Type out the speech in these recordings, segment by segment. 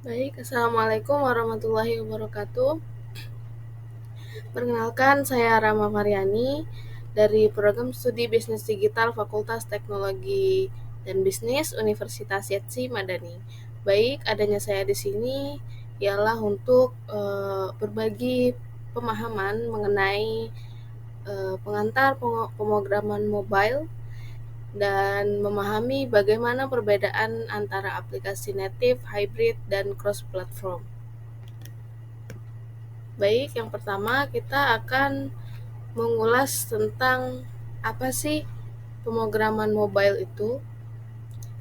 Baik, Assalamualaikum warahmatullahi wabarakatuh. Perkenalkan, saya Rama Mariani dari Program Studi Bisnis Digital Fakultas Teknologi dan Bisnis Universitas Yatsi Madani. Baik, adanya saya di sini ialah untuk berbagi pemahaman mengenai pengantar pemrograman mobile dan memahami bagaimana perbedaan antara aplikasi native, hybrid, dan cross-platform. Baik, yang pertama kita akan mengulas tentang apa sih pemrograman mobile itu.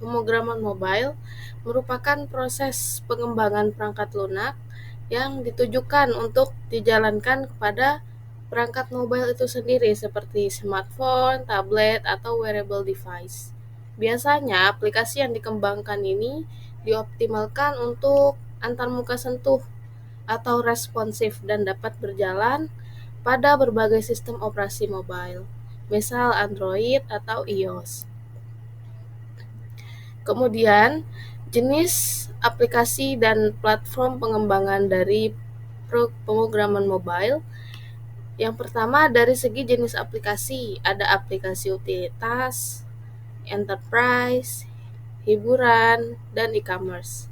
Pemrograman mobile merupakan proses pengembangan perangkat lunak yang ditujukan untuk dijalankan kepada perangkat mobile itu sendiri seperti smartphone, tablet, atau wearable device. Biasanya aplikasi yang dikembangkan ini dioptimalkan untuk antarmuka sentuh atau responsif dan dapat berjalan pada berbagai sistem operasi mobile, misal Android atau iOS. Kemudian, jenis aplikasi dan platform pengembangan dari pemrograman mobile. Yang pertama dari segi jenis aplikasi, ada aplikasi utilitas, enterprise, hiburan, dan e-commerce.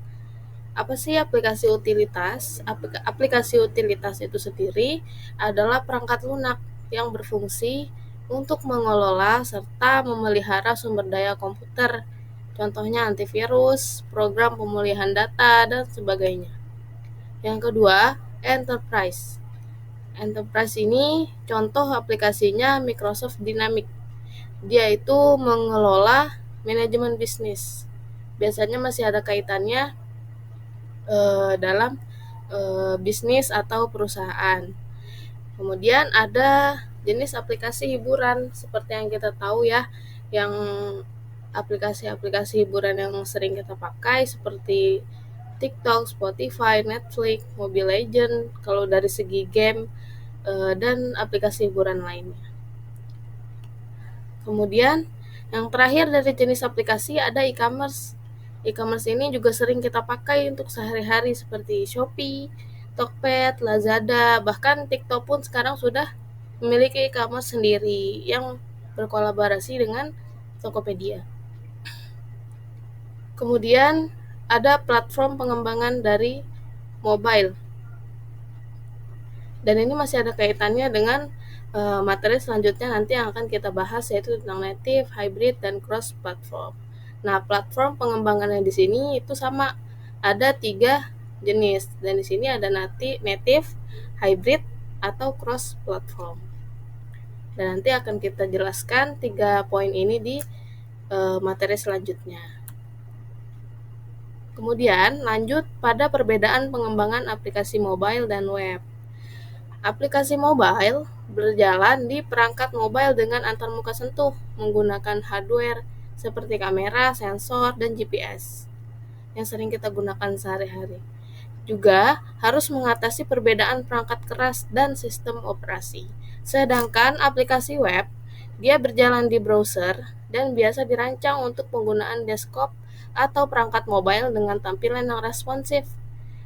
Apa sih aplikasi utilitas? Aplikasi utilitas itu sendiri adalah perangkat lunak yang berfungsi untuk mengelola serta memelihara sumber daya komputer, contohnya antivirus, program pemulihan data, dan sebagainya. Yang kedua, enterprise. Enterprise ini contoh aplikasinya Microsoft Dynamics. Dia itu mengelola manajemen bisnis. Biasanya masih ada kaitannya dalam bisnis atau perusahaan. Kemudian ada jenis aplikasi hiburan seperti yang kita tahu ya, yang aplikasi-aplikasi hiburan yang sering kita pakai seperti TikTok, Spotify, Netflix, Mobile Legends kalau dari segi game dan aplikasi hiburan lainnya. Kemudian yang terakhir dari jenis aplikasi ada e-commerce. E-commerce ini juga sering kita pakai untuk sehari-hari seperti Shopee, Tokped, Lazada, bahkan TikTok pun sekarang sudah memiliki e-commerce sendiri yang berkolaborasi dengan Tokopedia. Kemudian ada platform pengembangan dari mobile. Dan ini masih ada kaitannya dengan materi selanjutnya nanti yang akan kita bahas, yaitu tentang native, hybrid, dan cross platform. Nah, platform pengembangannya di sini itu sama, ada 3 jenis, dan di sini ada native, hybrid, atau cross platform. Dan nanti akan kita jelaskan 3 poin ini di materi selanjutnya. Kemudian lanjut pada perbedaan pengembangan aplikasi mobile dan web. Aplikasi mobile berjalan di perangkat mobile dengan antarmuka sentuh menggunakan hardware seperti kamera, sensor, dan GPS yang sering kita gunakan sehari-hari. Juga harus mengatasi perbedaan perangkat keras dan sistem operasi. Sedangkan aplikasi web, dia berjalan di browser dan biasa dirancang untuk penggunaan desktop atau perangkat mobile dengan tampilan yang responsif.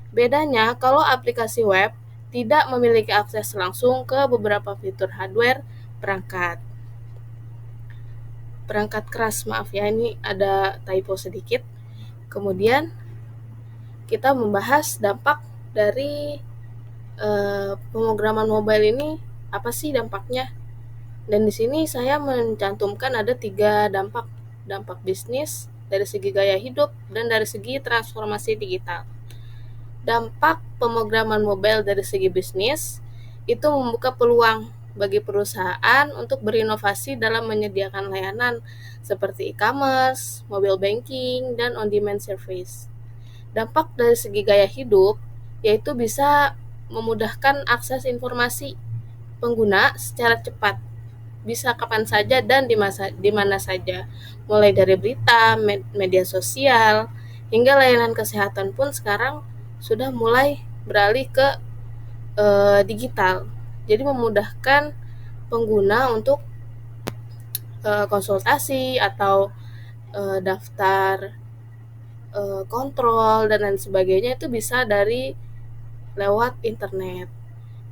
Bedanya, kalau aplikasi web tidak memiliki akses langsung ke beberapa fitur hardware perangkat. Perangkat keras, maaf ya, ini ada typo sedikit. Kemudian kita membahas dampak dari pemrograman mobile ini, apa sih dampaknya? Dan di sini saya mencantumkan ada 3 dampak. Dampak bisnis, dari segi gaya hidup, dan dari segi transformasi digital. Dampak pemrograman mobile dari segi bisnis itu membuka peluang bagi perusahaan untuk berinovasi dalam menyediakan layanan seperti e-commerce, mobile banking, dan on-demand service. Dampak dari segi gaya hidup yaitu bisa memudahkan akses informasi pengguna secara cepat, bisa kapan saja dan di mana saja, mulai dari berita, media sosial, hingga layanan kesehatan pun sekarang sudah mulai beralih ke digital. Jadi memudahkan pengguna untuk konsultasi atau daftar kontrol dan lain sebagainya itu bisa dari lewat internet.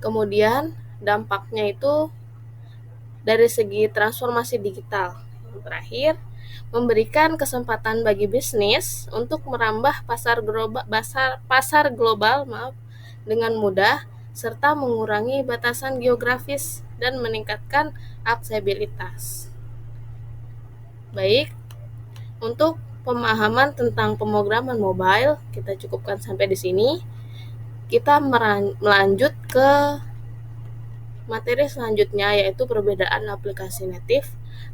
Kemudian dampaknya itu dari segi transformasi digital. Yang terakhir, memberikan kesempatan bagi bisnis untuk merambah pasar global dengan mudah serta mengurangi batasan geografis dan meningkatkan aksesibilitas. Baik, untuk pemahaman tentang pemrograman mobile kita cukupkan sampai di sini. Kita melanjut ke materi selanjutnya, yaitu perbedaan aplikasi native,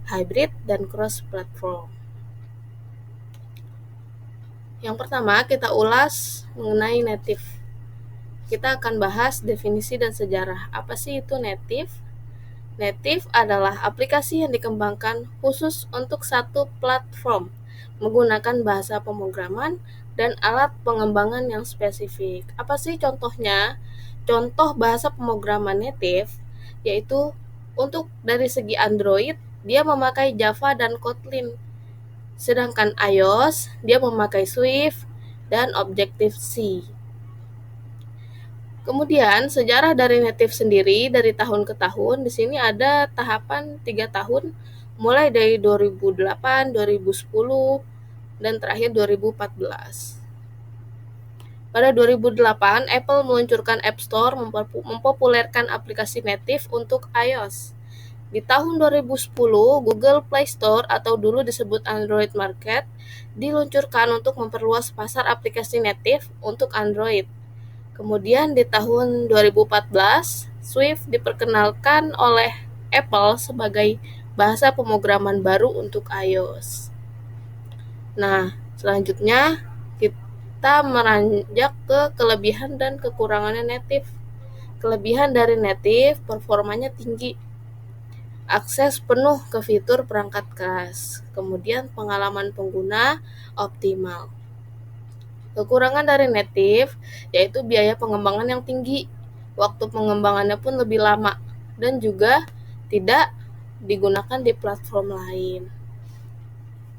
hybrid, dan cross-platform. Yang pertama, kita ulas mengenai native. Kita akan bahas definisi dan sejarah. Apa sih itu native? Native adalah aplikasi yang dikembangkan khusus untuk satu platform, menggunakan bahasa pemrograman dan alat pengembangan yang spesifik. Apa sih contohnya? Contoh bahasa pemrograman native yaitu untuk dari segi Android, dia memakai Java dan Kotlin. Sedangkan iOS, dia memakai Swift dan Objective-C. Kemudian sejarah dari native sendiri dari tahun ke tahun, di sini ada tahapan 3 tahun, mulai dari 2008, 2010, dan terakhir 2014. Pada 2008, Apple meluncurkan App Store mempopulerkan aplikasi native untuk iOS. Di tahun 2010, Google Play Store atau dulu disebut Android Market diluncurkan untuk memperluas pasar aplikasi native untuk Android. Kemudian di tahun 2014, Swift diperkenalkan oleh Apple sebagai bahasa pemrograman baru untuk iOS. Nah, selanjutnya kita meranjak ke kelebihan dan kekurangannya native. Kelebihan dari native, performanya tinggi, akses penuh ke fitur perangkat keras, kemudian pengalaman pengguna optimal. Kekurangan dari native yaitu biaya pengembangan yang tinggi, waktu pengembangannya pun lebih lama, dan juga tidak digunakan di platform lain.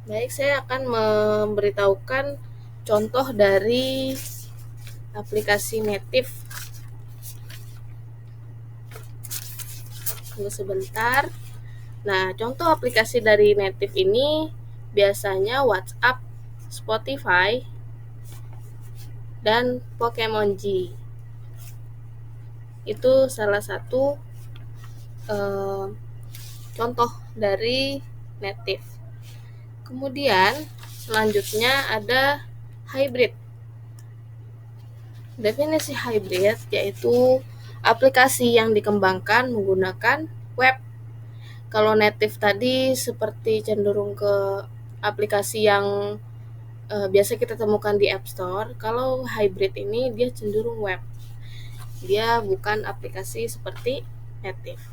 Baik, saya akan memberitahukan contoh dari aplikasi native. Tunggu sebentar. Nah, contoh aplikasi dari native ini biasanya WhatsApp, Spotify, dan Pokemonji. Itu salah satu contoh dari native. Kemudian selanjutnya ada hybrid. Definisi hybrid yaitu aplikasi yang dikembangkan menggunakan web. Kalau native tadi seperti cenderung ke aplikasi yang biasa kita temukan di App Store. Kalau hybrid ini dia cenderung web. Dia bukan aplikasi seperti native.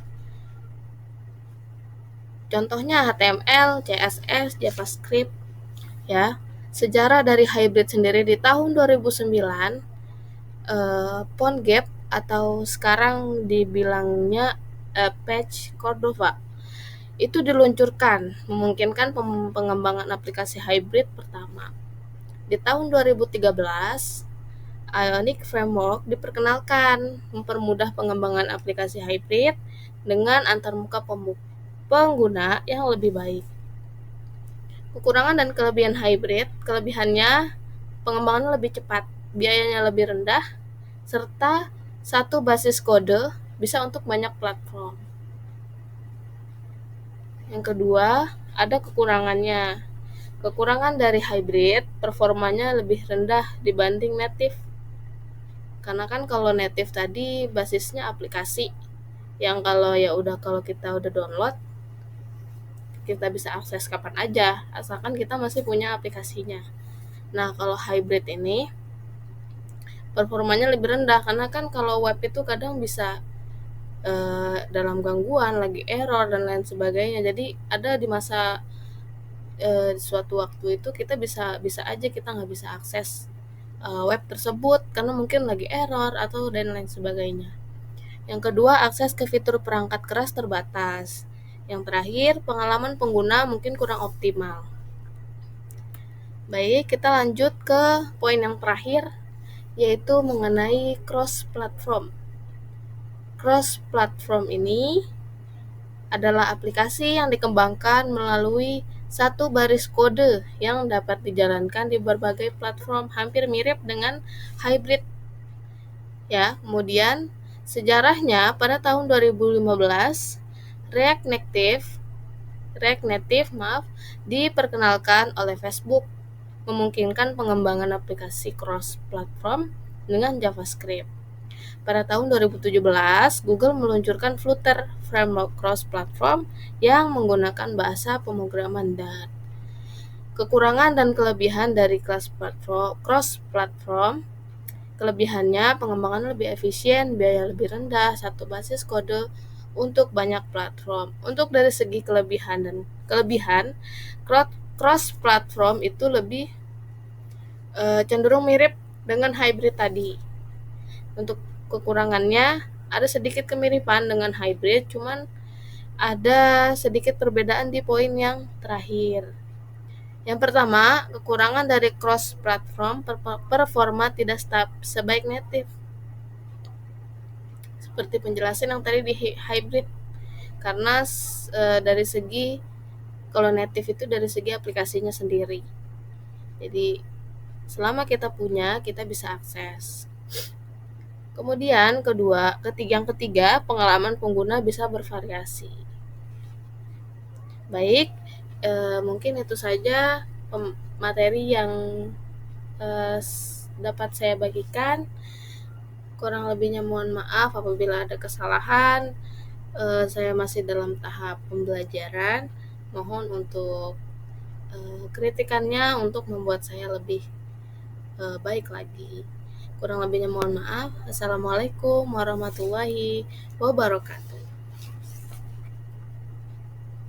Contohnya HTML, CSS, JavaScript. Ya, sejarah dari hybrid sendiri di tahun 2009, PhoneGap atau sekarang dibilangnya Apache Cordova itu diluncurkan, memungkinkan pengembangan aplikasi hybrid pertama. Di tahun 2013, Ionic Framework diperkenalkan, mempermudah pengembangan aplikasi hybrid dengan antarmuka pengguna yang lebih baik. Kekurangan dan kelebihan hybrid, kelebihannya pengembangan lebih cepat, biayanya lebih rendah, serta satu basis kode bisa untuk banyak platform. Yang kedua, ada kekurangannya. Kekurangan dari hybrid, performanya lebih rendah dibanding native. Karena kan kalau native tadi basisnya aplikasi, yang kalau kita udah download, kita bisa akses kapan aja, asalkan kita masih punya aplikasinya. Nah, kalau hybrid ini performanya lebih rendah, karena kan kalau web itu kadang bisa dalam gangguan, lagi error dan lain sebagainya. Jadi ada di masa suatu waktu itu kita bisa aja kita nggak bisa akses web tersebut karena mungkin lagi error atau dan lain sebagainya. Yang kedua, akses ke fitur perangkat keras terbatas. Yang terakhir, pengalaman pengguna mungkin kurang optimal. Baik, kita lanjut ke poin yang terakhir, yaitu mengenai cross-platform. Cross-platform ini adalah aplikasi yang dikembangkan melalui satu baris kode yang dapat dijalankan di berbagai platform, hampir mirip dengan hybrid. Ya, kemudian sejarahnya pada tahun 2015 React Native diperkenalkan oleh Facebook, memungkinkan pengembangan aplikasi cross-platform dengan JavaScript. Pada tahun 2017, Google meluncurkan Flutter, framework cross-platform yang menggunakan bahasa pemrograman Dart. Kekurangan dan kelebihan dari cross-platform. Kelebihannya, pengembangan lebih efisien, biaya lebih rendah, satu basis kode untuk banyak platform. Untuk dari segi kelebihan, cross-platform itu lebih cenderung mirip dengan hybrid tadi. Untuk kekurangannya, ada sedikit kemiripan dengan hybrid, cuman ada sedikit perbedaan di poin yang terakhir. Yang pertama, kekurangan dari cross-platform, performa tidak sebaik native. Seperti penjelasan yang tadi di hybrid. Karena dari segi, kalau native itu dari segi aplikasinya sendiri. Jadi, selama kita punya, kita bisa akses. Kemudian yang ketiga, pengalaman pengguna bisa bervariasi. Baik, mungkin itu saja materi yang dapat saya bagikan. Kurang lebihnya mohon maaf apabila ada kesalahan. Saya masih dalam tahap pembelajaran. Mohon untuk kritikannya untuk membuat saya lebih baik lagi. Kurang lebihnya mohon maaf. Assalamualaikum warahmatullahi wabarakatuh.